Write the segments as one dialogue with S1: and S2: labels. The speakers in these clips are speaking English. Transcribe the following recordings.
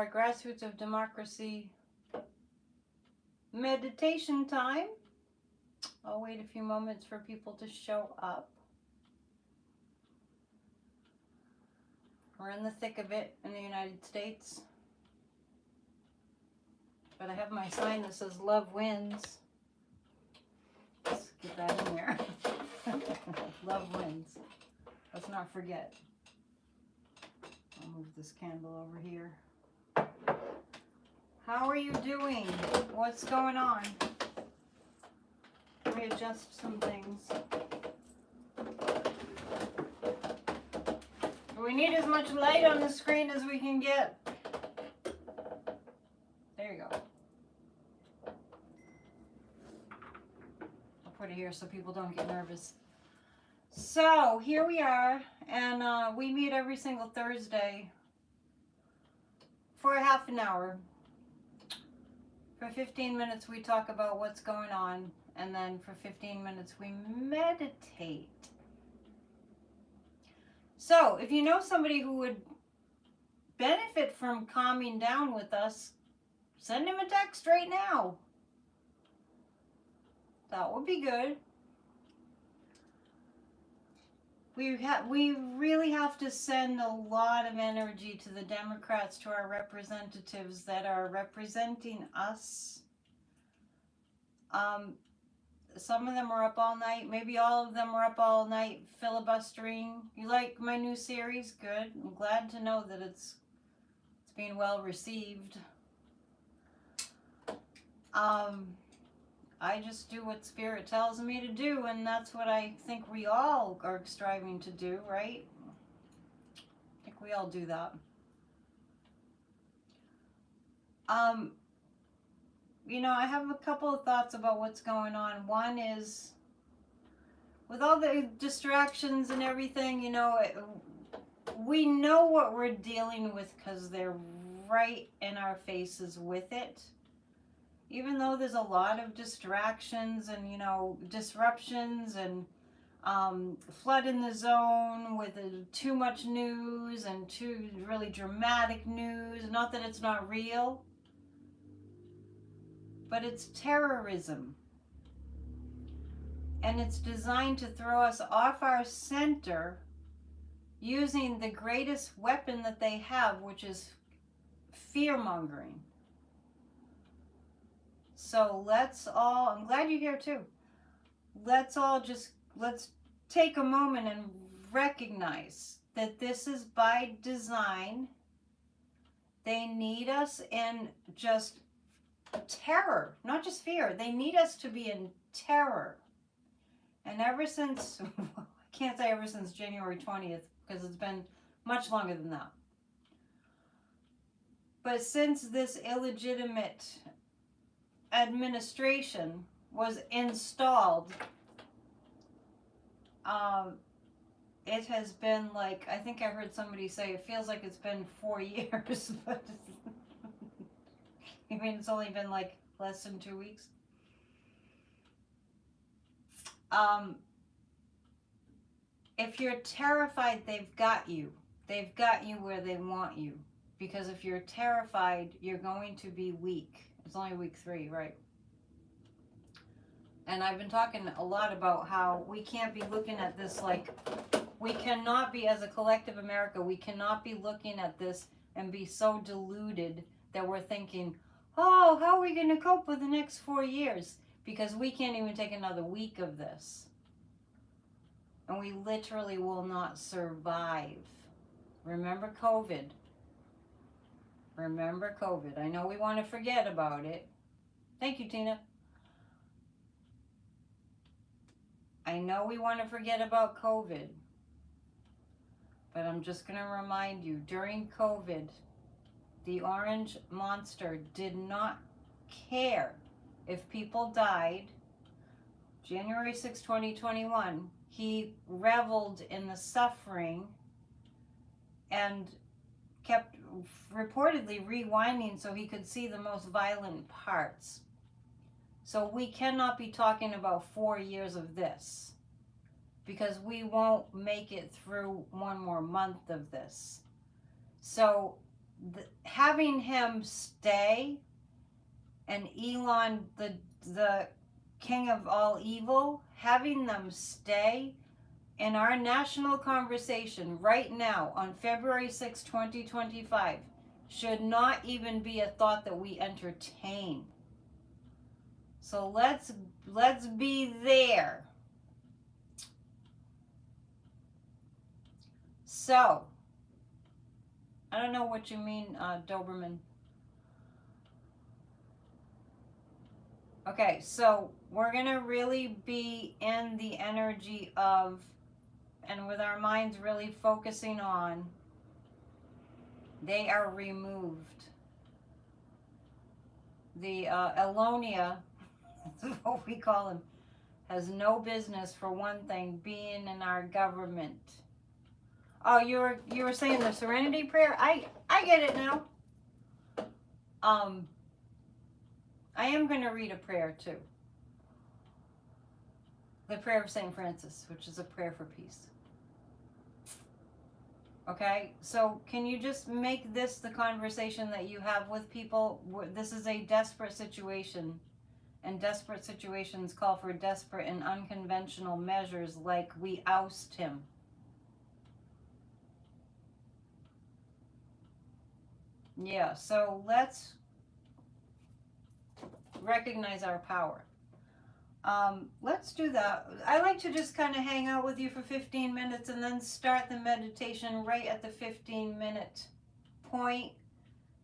S1: our Grassroots of Democracy meditation time. I'll wait a few moments for people to show up. We're in the thick of it in the United States. But I have my sign that says love wins. Let's get that in there. Love wins. Let's not forget. I'll move this candle over here. How are you doing? What's going on? Let me adjust some things. We need as much light on the screen as we can get. There you go. I'll put it here so people don't get nervous. So here we are, and we meet every single Thursday for a half an hour. For 15 minutes we talk about what's going on, and then for 15 minutes we meditate. So if you know somebody who would benefit from calming down with us, send him a text right now. That would be good. We really have to send a lot of energy to the Democrats, to our representatives that are representing us. Some of them are up all night. Maybe all of them are up all night filibustering. You like my new series? Good. I'm glad to know that it's being well received. I just do what Spirit tells me to do, and that's what I think we all are striving to do, right? I think we all do that. You know, I have a couple of thoughts about what's going on. One is, with all the distractions and everything, you know, we know what we're dealing with because they're right in our faces with it. Even though there's a lot of distractions and, you know, disruptions and flood in the zone with too much news and too really dramatic news. Not that it's not real, but it's terrorism. And it's designed to throw us off our center using the greatest weapon that they have, which is fear-mongering. So let's all, I'm glad you're here too. Let's take a moment and recognize that this is by design. They need us in just terror, not just fear. They need us to be in terror. And ever since, I can't say ever since January 20th, because it's been much longer than that. But since this illegitimate administration was installed, it has been like, I think I heard somebody say it feels like it's been 4 years, but I mean, it's only been like less than 2 weeks. If you're terrified, they've got you. They've got you where they want you. Because if you're terrified, you're going to be weak. It's only week 3, right? And I've been talking a lot about how we can't be looking at this like, we cannot be, as a collective America, we cannot be looking at this and be so deluded that we're thinking, oh, how are we going to cope with the next 4 years? Because we can't even take another week of this. And we literally will not survive. Remember COVID. Remember COVID. I know we want to forget about it. Thank you, Tina. I know we want to forget about COVID. But I'm just going to remind you, during COVID, the orange monster did not care if people died. January 6, 2021, he reveled in the suffering and kept reportedly rewinding so he could see the most violent parts. So we cannot be talking about 4 years of this, because we won't make it through one more month of this. So having him stay, and Elon, the king of all evil, having them stay in our national conversation right now on February 6, 2025, should not even be a thought that we entertain. So let's be there. So, I don't know what you mean, Doberman. Okay, so we're going to really be in the energy of, and with our minds really focusing on, they are removed. The Elonia, that's what we call him, has no business, for one thing, being in our government. Oh, you were saying the Serenity Prayer? I get it now. I am going to read a prayer too. The prayer of St. Francis, which is a prayer for peace. Okay, so can you just make this the conversation that you have with people? This is a desperate situation, and desperate situations call for desperate and unconventional measures, like we oust him. Yeah, so let's recognize our power. Let's do that. I like to just kind of hang out with you for 15 minutes and then start the meditation right at the 15-minute point,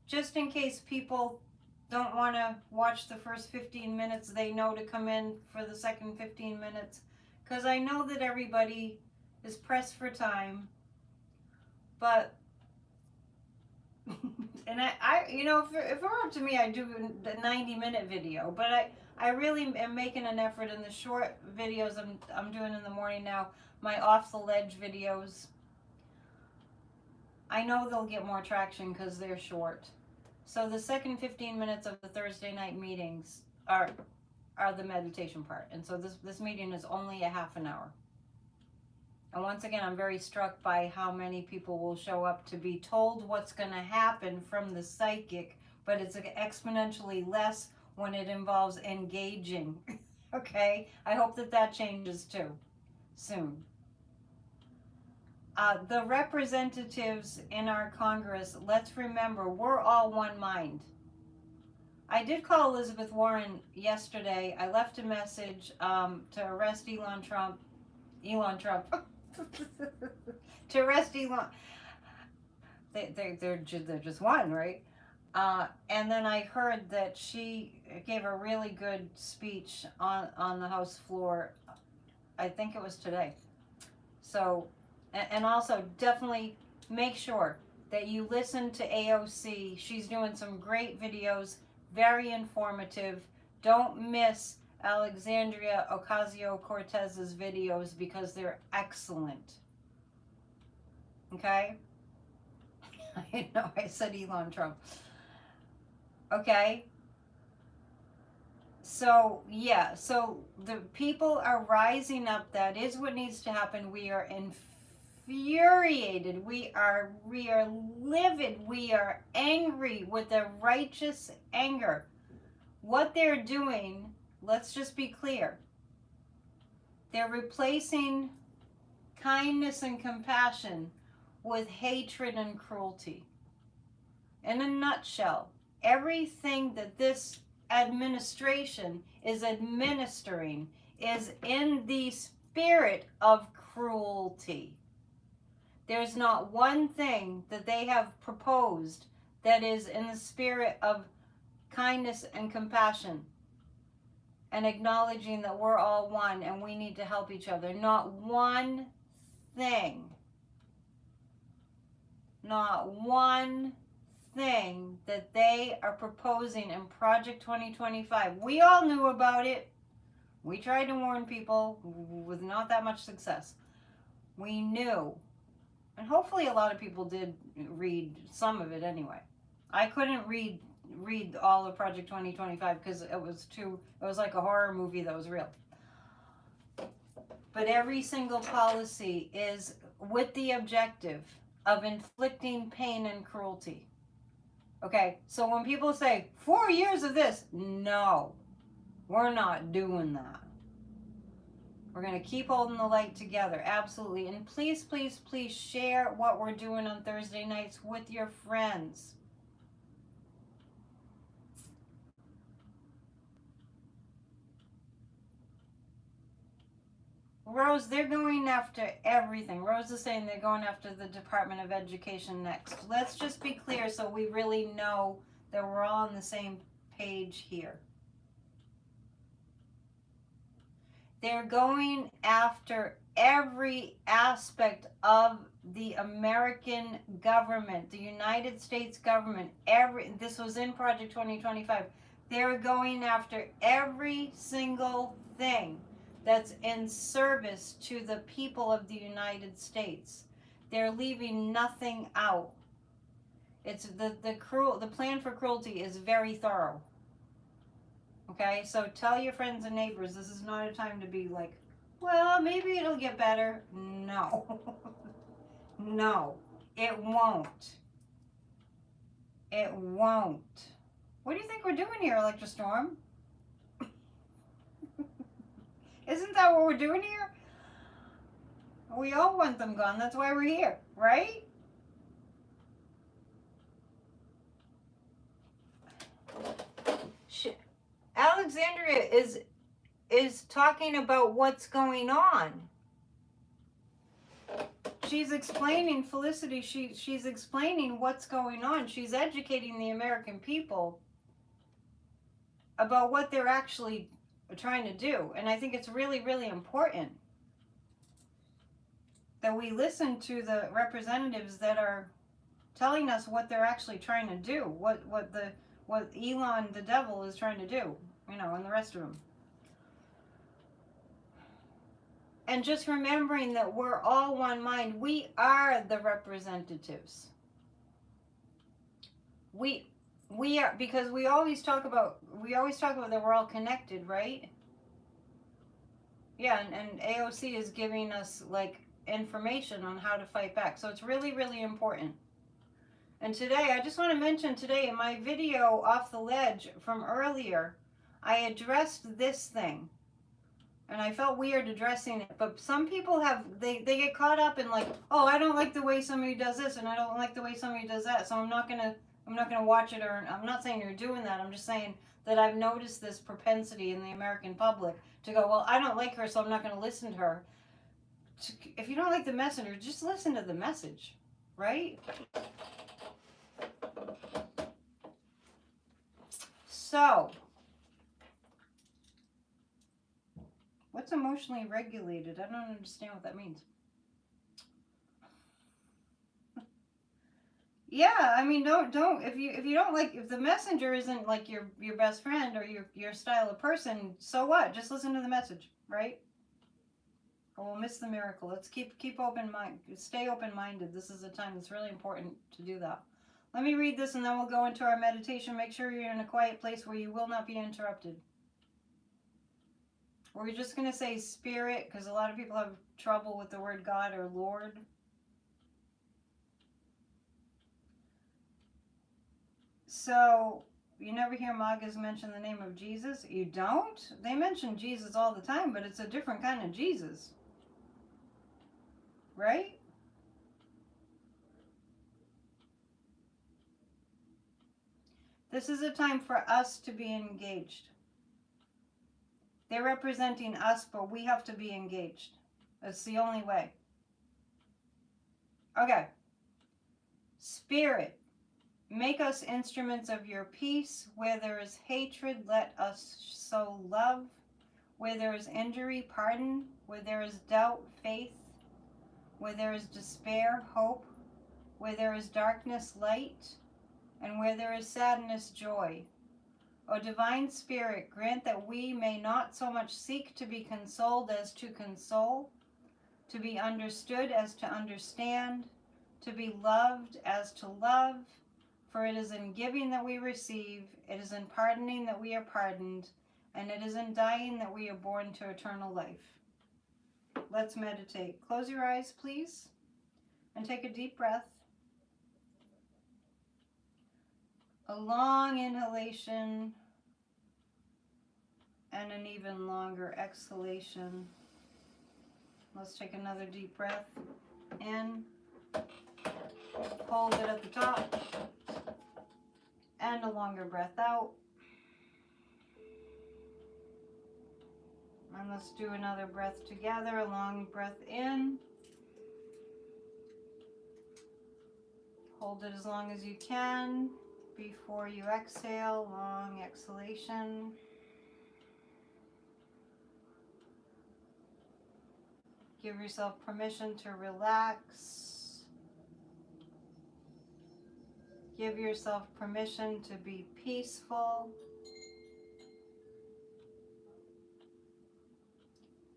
S1: just in case people don't want to watch the first 15 minutes. They know to come in for the second 15 minutes, because I know that everybody is pressed for time. But and I you know, if it were up to me, I'd do the 90-minute video, but I really am making an effort in the short videos I'm doing in the morning now, my off the ledge videos. I know they'll get more traction because they're short. So the second 15 minutes of the Thursday night meetings are the meditation part. And so this meeting is only a half an hour. And once again, I'm very struck by how many people will show up to be told what's going to happen from the psychic, but it's exponentially less when it involves engaging. Okay? I hope that changes too, soon. The representatives in our Congress, let's remember, we're all one mind. I did call Elizabeth Warren yesterday. I left a message to arrest Elon Trump. To arrest Elon. They're just one, right? And then I heard that she gave a really good speech on the House floor. I think it was today. So, and also definitely make sure that you listen to AOC. She's doing some great videos, very informative. Don't miss Alexandria Ocasio-Cortez's videos, because they're excellent. Okay? I know I said Elon Trump. Okay? So, yeah, so the people are rising up. That is what needs to happen. We are infuriated. We are livid. We are angry with a righteous anger. What they're doing, let's just be clear. They're replacing kindness and compassion with hatred and cruelty. In a nutshell, everything that this administration is administering is in the spirit of cruelty. There's not one thing that they have proposed that is in the spirit of kindness and compassion, and acknowledging that we're all one and we need to help each other. Not one thing. Not one thing that they are proposing in Project 2025. We all knew about it. We tried to warn people with not that much success. We knew. And hopefully a lot of people did read some of it anyway. I couldn't read all of Project 2025 because it was like a horror movie that was real. But every single policy is with the objective of inflicting pain and cruelty. Okay, so when people say 4 years of this, no, we're not doing that. We're going to keep holding the light together, absolutely. And please, please, please share what we're doing on Thursday nights with your friends. Rose, they're going after everything. Rose is saying they're going after the Department of Education next. Let's just be clear so we really know that we're all on the same page here. They're going after every aspect of the American government, the United States government. This was in Project 2025. They're going after every single thing that's in service to the people of the United States. They're leaving nothing out. It's the plan for cruelty is very thorough. Okay, so tell your friends and neighbors this is not a time to be like, well, maybe it'll get better. No. No, it won't. It won't. What do you think we're doing here, Electrostorm? Isn't that what we're doing here? We all want them gone. That's why we're here, right? Alexandria is talking about what's going on. She's explaining, Felicity, she's explaining what's going on. She's educating the American people about what they're actually trying to do. And I think it's really, really important that we listen to the representatives that are telling us what they're actually trying to do, what Elon the devil is trying to do, and the rest of them. And just remembering that we're all one mind. We are the representatives. We are, because we always talk about that we're all connected, right? Yeah, and AOC is giving us information on how to fight back. So it's really, really important. And today, I just want to mention today in my video Off the Ledge from earlier, I addressed this thing. And I felt weird addressing it, but some people they get caught up in oh, I don't like the way somebody does this, and I don't like the way somebody does that, so I'm not gonna watch it. Or I'm not saying you're doing that. I'm just saying that I've noticed this propensity in the American public to go, well, I don't like her, so I'm not gonna listen to her. If you don't like the messenger, just listen to the message, right? So. What's emotionally regulated? I don't understand what that means. Yeah, I mean, don't if you don't like, if the messenger isn't your best friend or your style of person, so what? Just listen to the message, right? Or we'll miss the miracle. Let's keep open mind, stay open minded. This is a time that's really important to do that. Let me read this and then we'll go into our meditation. Make sure you're in a quiet place where you will not be interrupted. We're just going to say spirit because a lot of people have trouble with the word God or Lord. So, you never hear Magas mention the name of Jesus? You don't? They mention Jesus all the time, but it's a different kind of Jesus. Right? This is a time for us to be engaged. They're representing us, but we have to be engaged. That's the only way. Okay. Spirit, make us instruments of your peace. Where there is hatred, let us sow love. Where there is injury, pardon. Where there is doubt, faith. Where there is despair, hope. Where there is darkness, light. And where there is sadness, joy. O divine Spirit, grant that we may not so much seek to be consoled as to console, to be understood as to understand, to be loved as to love, for it is in giving that we receive, it is in pardoning that we are pardoned, and it is in dying that we are born to eternal life. Let's meditate. Close your eyes, please, and take a deep breath. A long inhalation and an even longer exhalation. Let's take another deep breath in, hold it at the top, and a longer breath out. And let's do another breath together, a long breath in. Hold it as long as you can before you exhale, long exhalation. Give yourself permission to relax. Give yourself permission to be peaceful.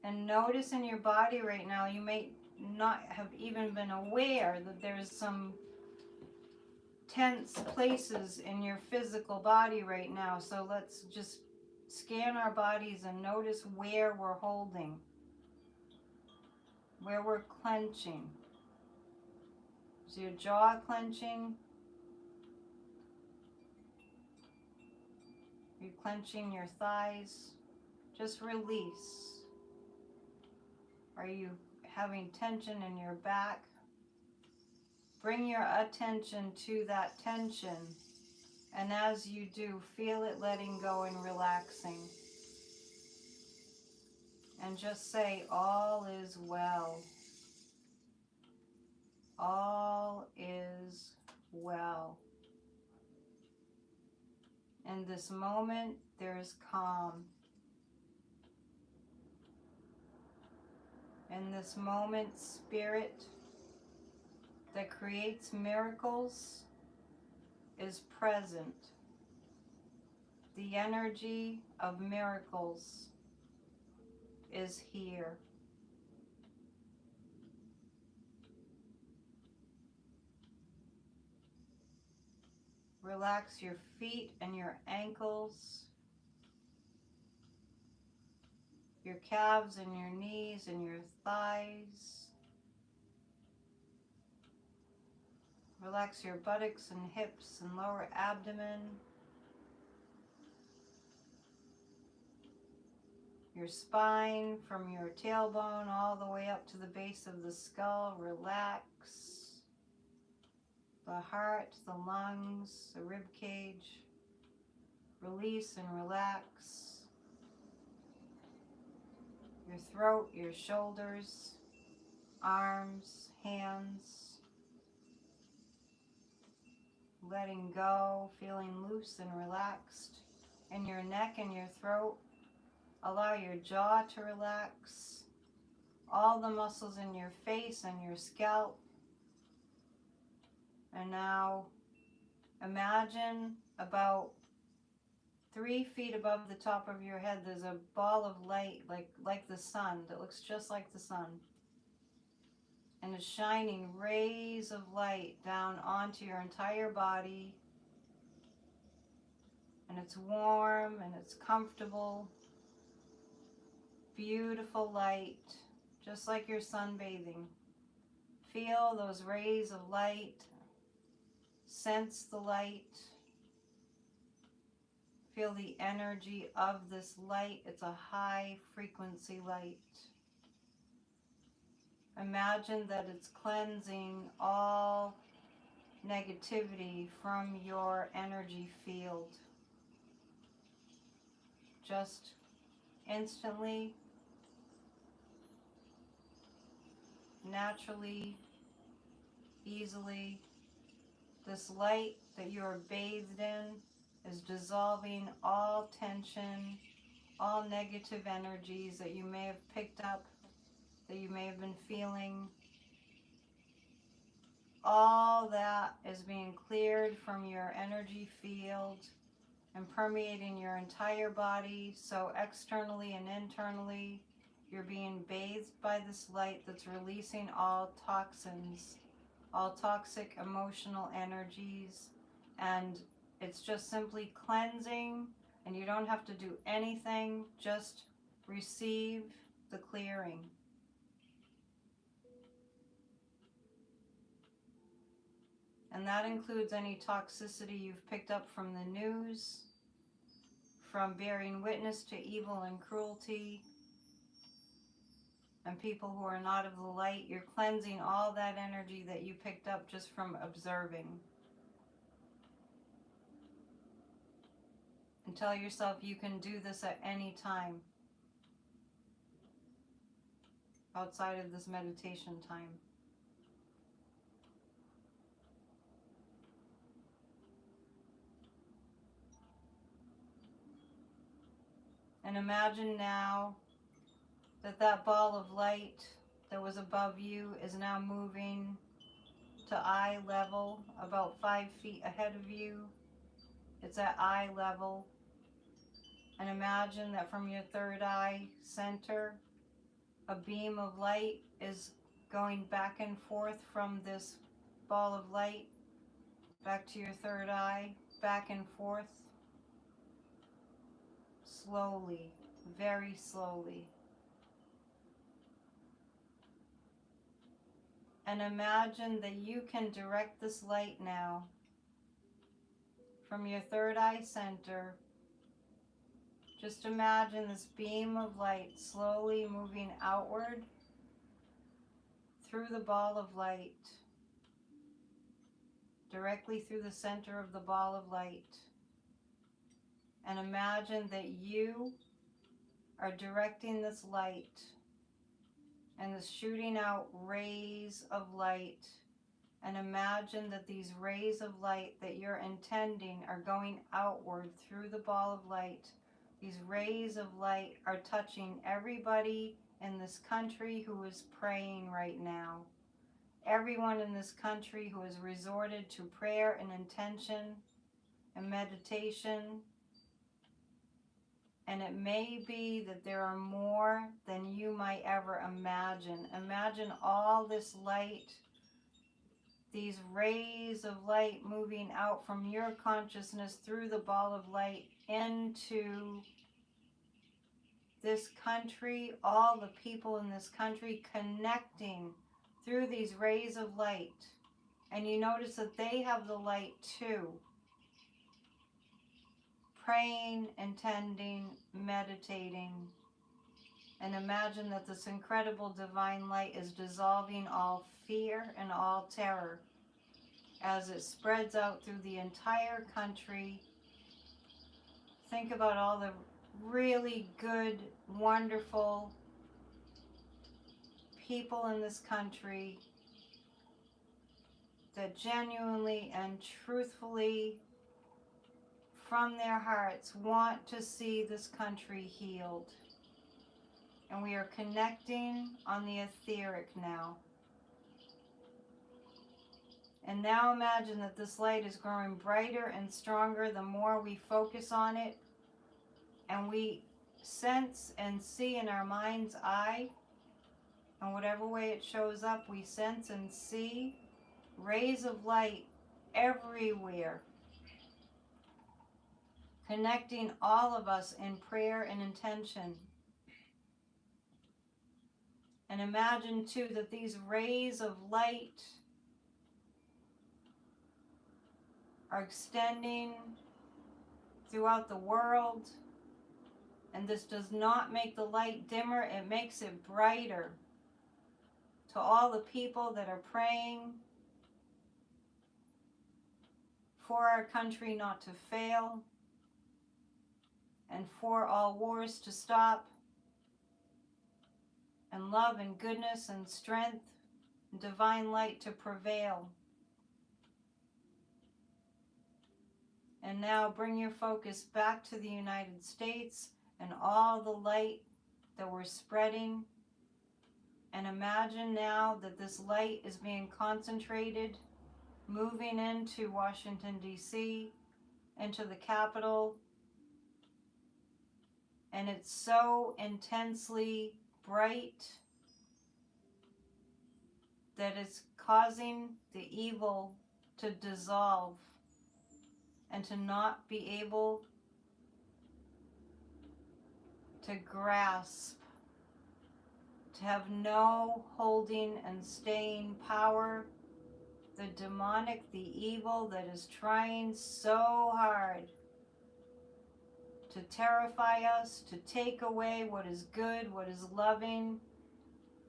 S1: And notice in your body right now, you may not have even been aware that there's some tense places in your physical body right now. So let's just scan our bodies and notice where we're holding, where we're clenching. Is your jaw clenching? Are you clenching your thighs? Just release. Are you having tension in your back? Bring your attention to that tension. And as you do, feel it letting go and relaxing. And just say, all is well. All is well. In this moment, there is calm. In this moment, spirit that creates miracles is present. The energy of miracles is here. Relax your feet and your ankles, your calves and your knees and your thighs. Relax your buttocks and hips and lower abdomen. Your spine from your tailbone all the way up to the base of the skull. Relax. The heart, the lungs, the rib cage. Release and relax. Your throat, your shoulders, arms, hands. Letting go, feeling loose and relaxed in your neck and your throat. Allow your jaw to relax. All the muscles in your face and your scalp. And now imagine about 3 feet above the top of your head, there's a ball of light like the sun that looks just like the sun. And it's shining rays of light down onto your entire body. And it's warm and it's comfortable. Beautiful light, just like you're sunbathing. Feel those rays of light. Sense the light. Feel the energy of this light. It's a high frequency light. Imagine that it's cleansing all negativity from your energy field. Just instantly, naturally, easily, this light that you are bathed in is dissolving all tension, all negative energies that you may have picked up, that you may have been feeling. All that is being cleared from your energy field and permeating your entire body. So externally and internally, you're being bathed by this light that's releasing all toxins, all toxic emotional energies. And it's just simply cleansing, and you don't have to do anything, just receive the clearing. And that includes any toxicity you've picked up from the news, from bearing witness to evil and cruelty, and people who are not of the light. You're cleansing all that energy that you picked up just from observing. And tell yourself you can do this at any time outside of this meditation time. And imagine now that that ball of light that was above you is now moving to eye level, about 5 feet ahead of you. It's at eye level. And imagine that from your third eye center, a beam of light is going back and forth from this ball of light back to your third eye, back and forth, slowly, very slowly. And imagine that you can direct this light now from your third eye center. Just imagine this beam of light slowly moving outward through the ball of light, directly through the center of the ball of light. And imagine that you are directing this light and is shooting out rays of light. And imagine that these rays of light that you're intending are going outward through the ball of light. These rays of light are touching everybody in this country who is praying right now. Everyone in this country who has resorted to prayer and intention and meditation. And it may be that there are more than you might ever imagine. Imagine all this light, these rays of light moving out from your consciousness through the ball of light into this country, all the people in this country connecting through these rays of light. And you notice that they have the light too. Praying, intending, meditating, and imagine that this incredible divine light is dissolving all fear and all terror as it spreads out through the entire country. Think about all the really good, wonderful people in this country that genuinely and truthfully from their hearts want to see this country healed. And we are connecting on the etheric now. And now imagine that this light is growing brighter and stronger the more we focus on it. And we sense and see in our mind's eye, and whatever way it shows up, we sense and see rays of light everywhere, connecting all of us in prayer and intention. And imagine too that these rays of light are extending throughout the world. And this does not make the light dimmer, it makes it brighter. To all the people that are praying for our country not to fail, and for all wars to stop, and love and goodness and strength and divine light to prevail. And now bring your focus back to the United States and all the light that we're spreading. And imagine now that this light is being concentrated, moving into Washington, D.C., into the Capitol. And it's so intensely bright that it's causing the evil to dissolve and to not be able to grasp, to have no holding and staying power the demonic, the evil that is trying so hard to terrify us, to take away what is good, what is loving.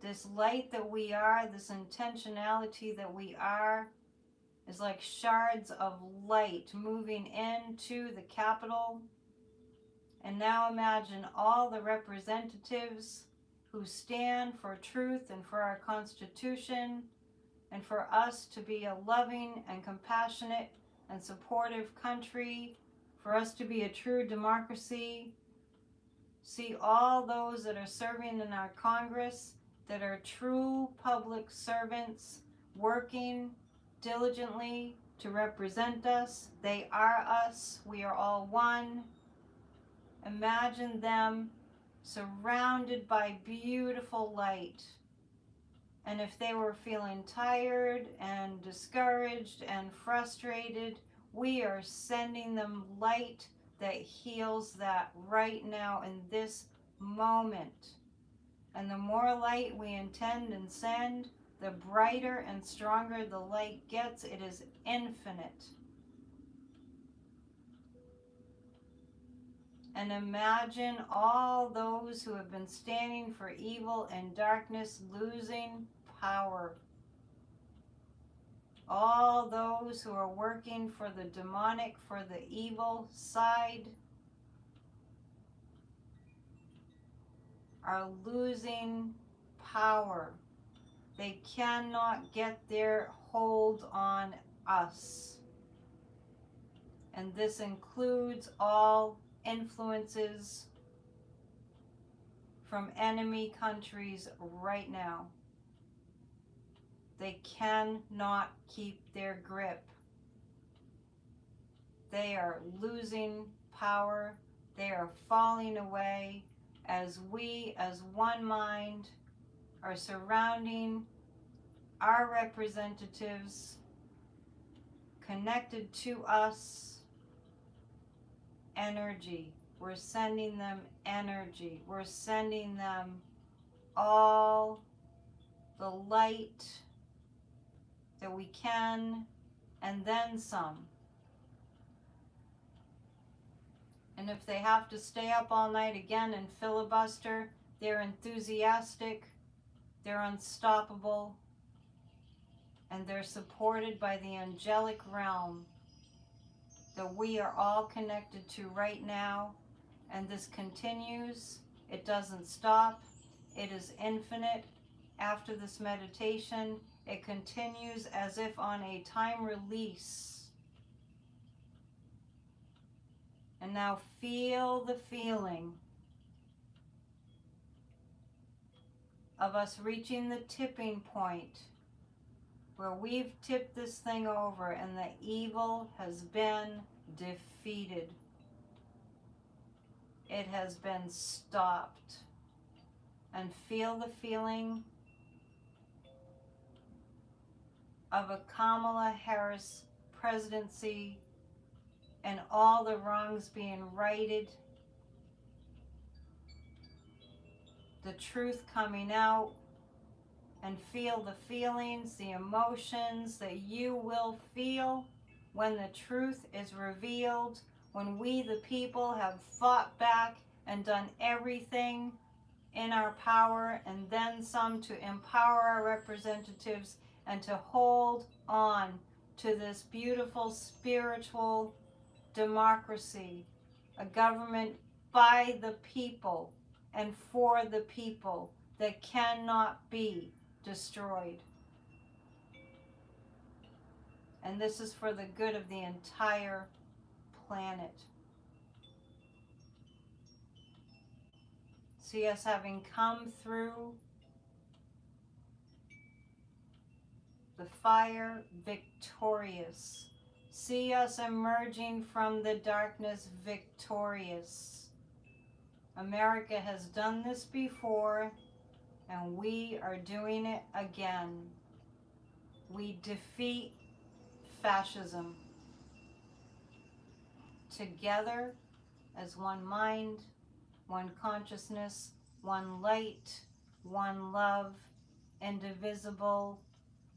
S1: This light that we are, this intentionality that we are, is like shards of light moving into the Capitol. And now imagine all the representatives who stand for truth and for our Constitution, and for us to be a loving and compassionate and supportive country, for us to be a true democracy. See all those that are serving in our Congress, that are true public servants, working diligently to represent us. They are us. We are all one. Imagine them surrounded by beautiful light. And if they were feeling tired and discouraged and frustrated, we are sending them light that heals that right now in this moment. And the more light we intend and send, the brighter and stronger the light gets. It is infinite. And imagine all those who have been standing for evil and darkness losing power. All those who are working for the demonic, for the evil side, are losing power. They cannot get their hold on us. And this includes all influences from enemy countries right now. They cannot keep their grip. They are losing power. They are falling away as we, as one mind, are surrounding our representatives, connected to us, energy. We're sending them energy. We're sending them all the light that we can, and then some. And if they have to stay up all night again and filibuster, they're enthusiastic, they're unstoppable, and they're supported by the angelic realm that we are all connected to right now. And this continues. It doesn't stop. It is infinite. After this meditation, it continues as if on a time release. And now feel the feeling of us reaching the tipping point where we've tipped this thing over and the evil has been defeated. It has been stopped. And feel the feeling of a Kamala Harris presidency and all the wrongs being righted, the truth coming out, and feel the feelings, the emotions that you will feel when the truth is revealed, when we the people have fought back and done everything in our power and then some to empower our representatives and to hold on to this beautiful spiritual democracy, a government by the people and for the people that cannot be destroyed. And this is for the good of the entire planet. See us having come through the fire victorious. See us emerging from the darkness victorious. America has done this before, and we are doing it again. We defeat fascism together as one mind, one consciousness, one light, one love, indivisible,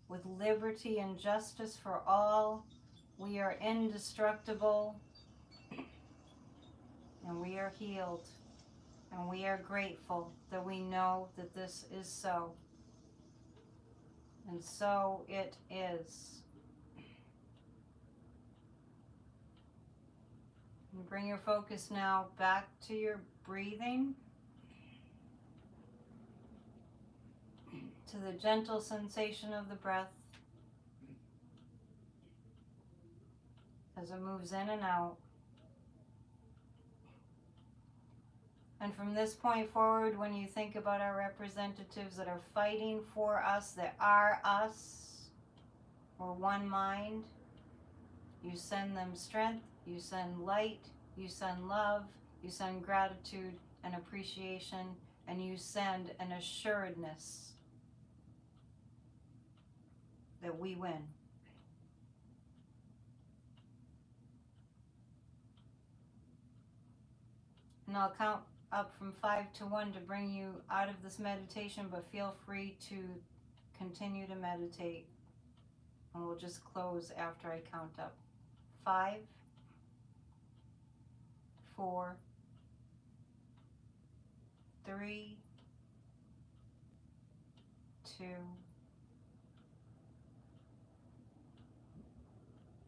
S1: with liberty and justice for all. We are indestructible, and we are healed, and we are grateful that we know that this is so. And so it is. And bring your focus now back to your breathing, to the gentle sensation of the breath as it moves in and out. And from this point forward, when you think about our representatives that are fighting for us, that are us, we're one mind, you send them strength, you send light, you send love, you send gratitude and appreciation, and you send an assuredness that we win. And I'll count up from 5 to 1 to bring you out of this meditation, but feel free to continue to meditate. And we'll just close after I count up. 5, 4, 3, 2,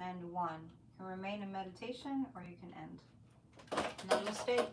S1: and 1. You can remain in meditation or you can end. Namaste.